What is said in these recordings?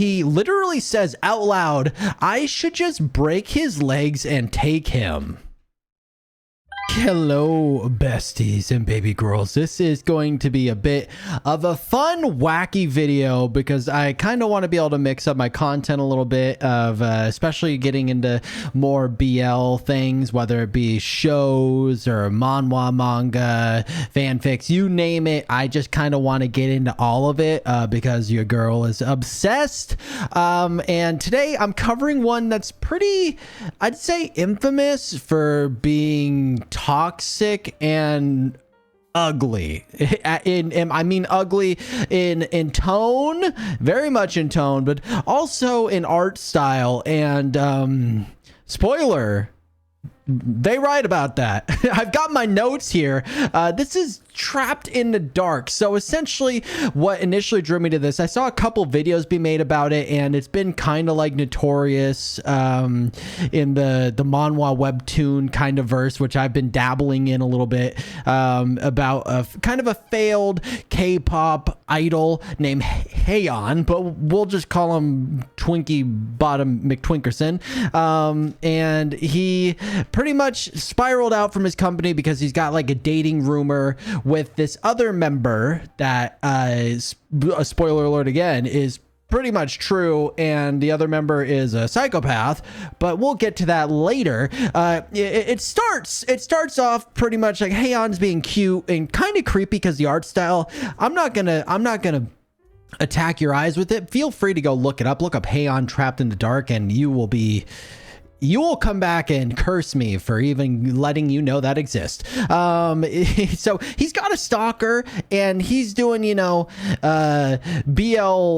He literally says out loud, I should just break his legs and take him. Hello, besties and baby girls. This is going to be a bit of a fun, wacky video because I kind of want to be able to mix up my content a little bit of especially getting into more BL things, whether it be shows or manhwa, manga, fanfics, you name it. I just kind of want to get into all of it because your girl is obsessed. And today I'm covering one that's pretty, I'd say, infamous for being toxic and ugly. I mean ugly in tone, very much in tone, but also in art style. And spoiler, they write about that. I've got my notes here. This is Trapped in the Dark. So essentially what initially drew me to this, I saw a couple videos be made about it, and it's been kind of like notorious in the manhwa webtoon kind of verse, which I've been dabbling in a little bit, about a kind of a failed K-pop idol named Haeyeon, but we'll just call him Twinkie Bottom McTwinkerson. And he pretty much spiraled out from his company because he's got like a dating rumor with this other member that a spoiler alert again is pretty much true, and the other member is a psychopath, but we'll get to that later. It starts off pretty much like Haeyeon's being cute and kind of creepy because the art style, I'm not gonna attack your eyes with it. Feel free to go look it up. Look up Haeyeon Trapped in the Dark and you will come back and curse me for even letting you know that exists. So he's got a stalker and he's doing, BL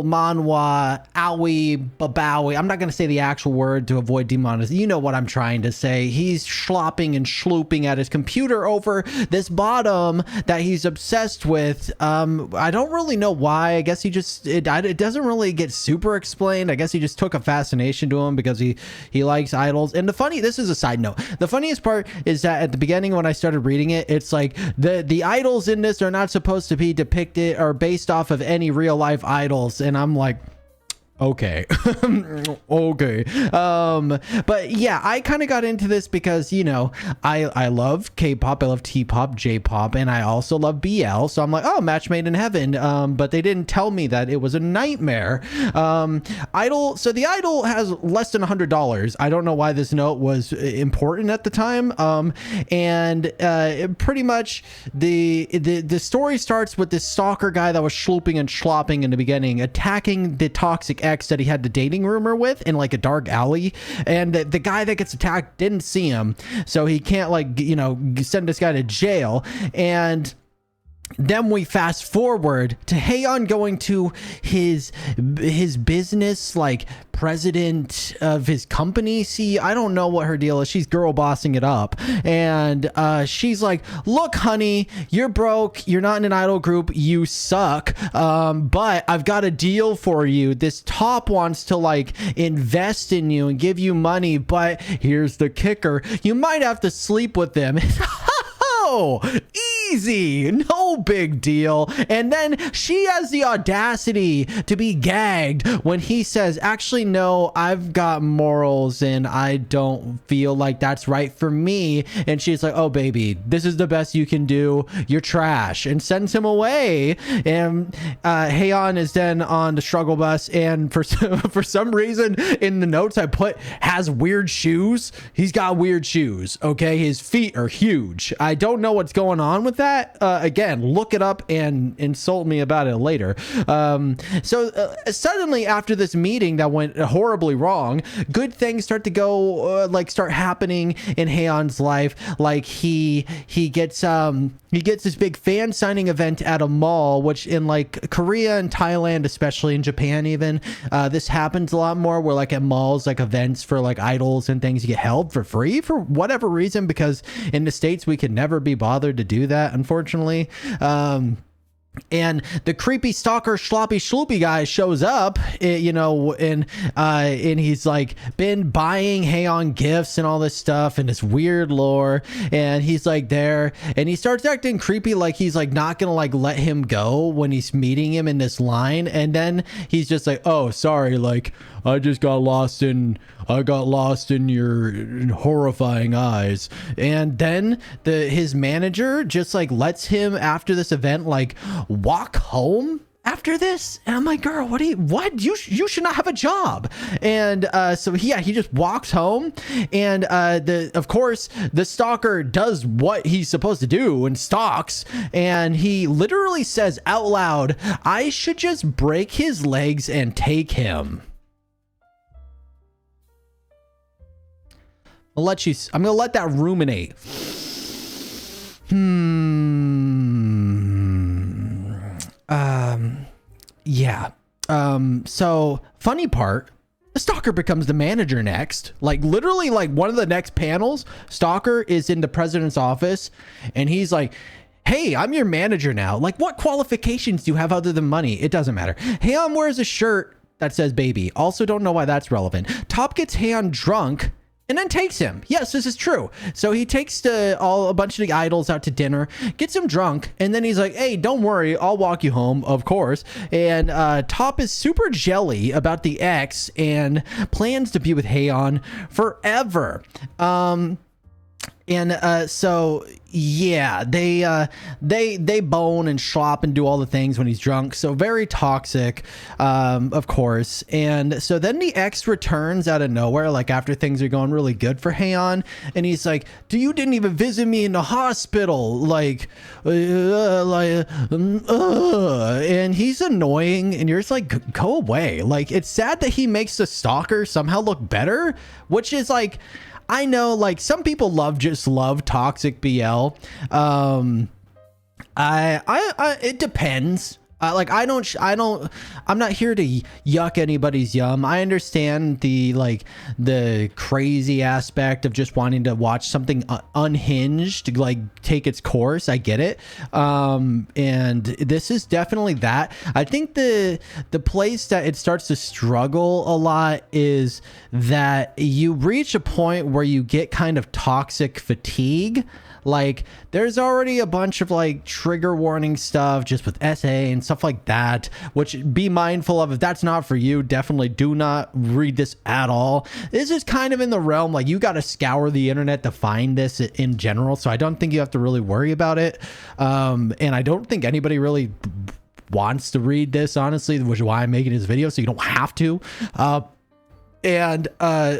manhwa, owie, babowie. I'm not going to say the actual word to avoid demonetization. You know what I'm trying to say. He's schlopping and schlooping at his computer over this bottom that he's obsessed with. I don't really know why. I guess it doesn't really get super explained. I guess he just took a fascination to him because he likes idols. And this is a side note, the funniest part is that at the beginning when I started reading it, it's like the idols in this are not supposed to be depicted or based off of any real life idols, and I'm like, okay. Okay. But yeah, I kind of got into this because, I love K-pop, I love T-pop, J-pop, and I also love BL. So I'm like, oh, match made in heaven. But they didn't tell me that it was a nightmare. So the idol has less than $100. I don't know why this note was important at the time. Pretty much the story starts with this stalker guy that was schlooping and schlopping in the beginning, attacking the toxic ex that he had the dating rumor with in like a dark alley, and the guy that gets attacked didn't see him, so he can't send this guy to jail. And then we fast forward to Haeyeon going to his business, like president of his company. See, I don't know what her deal is. She's girl bossing it up. And she's like, look, honey, you're broke. You're not in an idol group. You suck. But I've got a deal for you. This top wants to invest in you and give you money. But here's the kicker. You might have to sleep with them. Easy, no big deal. And then she has the audacity to be gagged when he says, actually, no, I've got morals and I don't feel like that's right for me. And she's like, oh baby, this is the best you can do, you're trash, and sends him away. And Haeyeon is then on the struggle bus, and for some reason in the notes I put has weird shoes. He's got weird shoes. Okay, his feet are huge. I don't know what's going on with that. Again, look it up and insult me about it later. So suddenly after this meeting that went horribly wrong, good things start to go start happening in Haeyeon's life. Like he gets this big fan signing event at a mall, which in Korea and Thailand, especially in Japan even, this happens a lot more, where at malls, events for idols and things get held for free for whatever reason, because in the States we could never be bothered to do that, unfortunately. and the creepy stalker sloppy schloopy guy shows up, and he's like been buying Haeon gifts and all this stuff and this weird lore, and he's like there, and he starts acting creepy, like he's like not gonna like let him go when he's meeting him in this line, and then he's just like, oh sorry, like I got lost in your horrifying eyes. And then his manager just like lets him, after this event, like walk home after this. And I'm like, girl, what you should not have a job. And so he just walks home, and of course the stalker does what he's supposed to do and stalks, and he literally says out loud, I should just break his legs and take him. I'm gonna let that ruminate. Yeah. So funny part, the stalker becomes the manager next. Like literally, like one of the next panels, stalker is in the president's office, and he's like, hey, I'm your manager now. Like, what qualifications do you have other than money? It doesn't matter. Haeon wears a shirt that says baby. Also don't know why that's relevant. Top gets Haeon drunk and then takes him. Yes, this is true. So he takes a bunch of the idols out to dinner, gets him drunk, and then he's like, hey, don't worry, I'll walk you home, of course. And Top is super jelly about the ex and plans to be with Haeon forever. So yeah, they bone and slop and do all the things when he's drunk. So very toxic, of course. And so then the ex returns out of nowhere, like after things are going really good for Haeon, and he's like, you didn't even visit me in the hospital, and he's annoying, and you're just like, go away. Like, it's sad that he makes the stalker somehow look better, which is like, I know, like, some people just love toxic BL. It depends. I'm not here to yuck anybody's yum. I understand the crazy aspect of just wanting to watch something unhinged, like take its course. I get it. And this is definitely that. I think the place that it starts to struggle a lot is that you reach a point where you get kind of toxic fatigue. Like, there's already a bunch of like trigger warning stuff just with SA and stuff like that, which be mindful of. If that's not for you, definitely do not read this at all. This is kind of in the realm, like, you got to scour the internet to find this in general. So I don't think you have to really worry about it. And I don't think anybody really wants to read this, honestly, which is why I'm making this video, so you don't have to.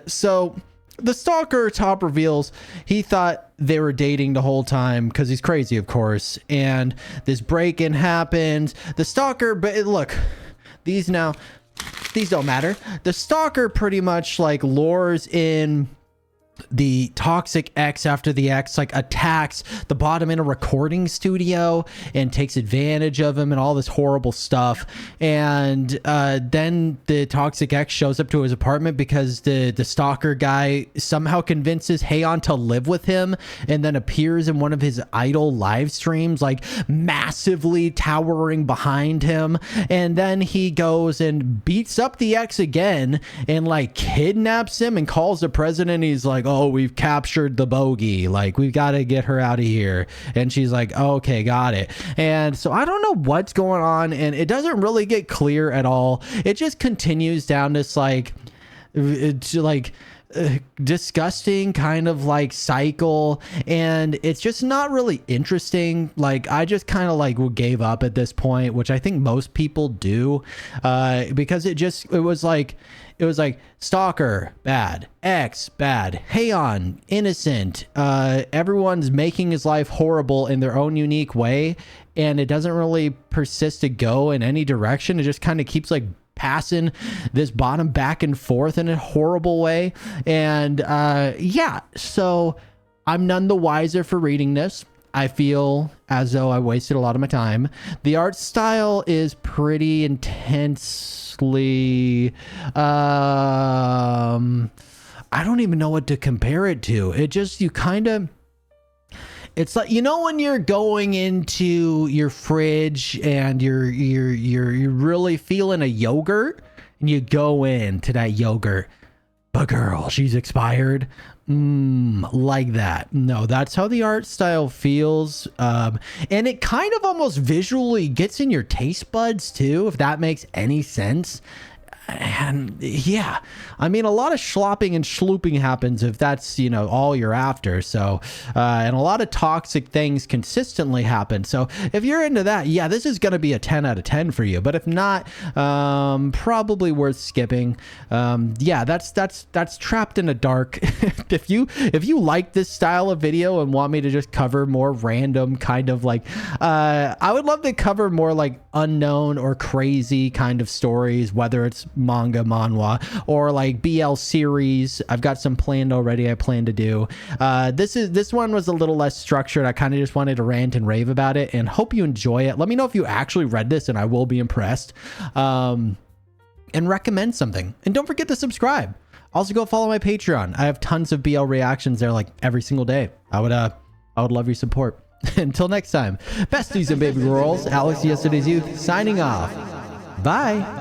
So the stalker, Top reveals he thought they were dating the whole time because he's crazy, of course. And this break-in happens. The stalker, but look, these don't matter. The stalker pretty much like lures in the toxic ex after the ex like attacks the bottom in a recording studio and takes advantage of him and all this horrible stuff. And then the toxic ex shows up to his apartment because the stalker guy somehow convinces Haeon to live with him, and then appears in one of his idol live streams, like massively towering behind him. And then he goes and beats up the ex again and like kidnaps him and calls the president. He's like, oh, we've captured the bogey, like we've got to get her out of here. And she's like, oh, okay, got it. And so I don't know what's going on, and it doesn't really get clear at all. It just continues down this disgusting kind of like cycle, and it's just not really interesting. Like, I just kind of like gave up at this point, which I think most people do, because it was like stalker bad, ex bad, Haeon innocent, everyone's making his life horrible in their own unique way, and it doesn't really persist to go in any direction. It just kind of keeps like passing this bottom back and forth in a horrible way. And yeah, so I'm none the wiser for reading this. I feel as though I wasted a lot of my time. The art style is pretty intensely I don't even know what to compare it to. It just, It's like, you know, when you're going into your fridge and you're really feeling a yogurt, and you go into that yogurt, but girl, she's expired. Like that. No, that's how the art style feels. And it kind of almost visually gets in your taste buds too, if that makes any sense. And yeah, I mean, a lot of schlopping and schlooping happens if that's, you know, all you're after. So, and a lot of toxic things consistently happen. So if you're into that, yeah, this is going to be a 10 out of 10 for you. But if not, probably worth skipping. Yeah, that's trapped in a dark. If you like this style of video and want me to just cover more random kind of like, I would love to cover more like unknown or crazy kind of stories, whether it's manga, manhwa, or like BL series. I've got some planned already. I plan to do. This one was a little less structured. I kind of just wanted to rant and rave about it, and hope you enjoy it. Let me know if you actually read this, and I will be impressed. And recommend something. And don't forget to subscribe. Also, go follow my Patreon. I have tons of BL reactions there, like every single day. I would love your support. Until next time, besties and baby girls, Alex Yesterday's Youth signing off. Bye.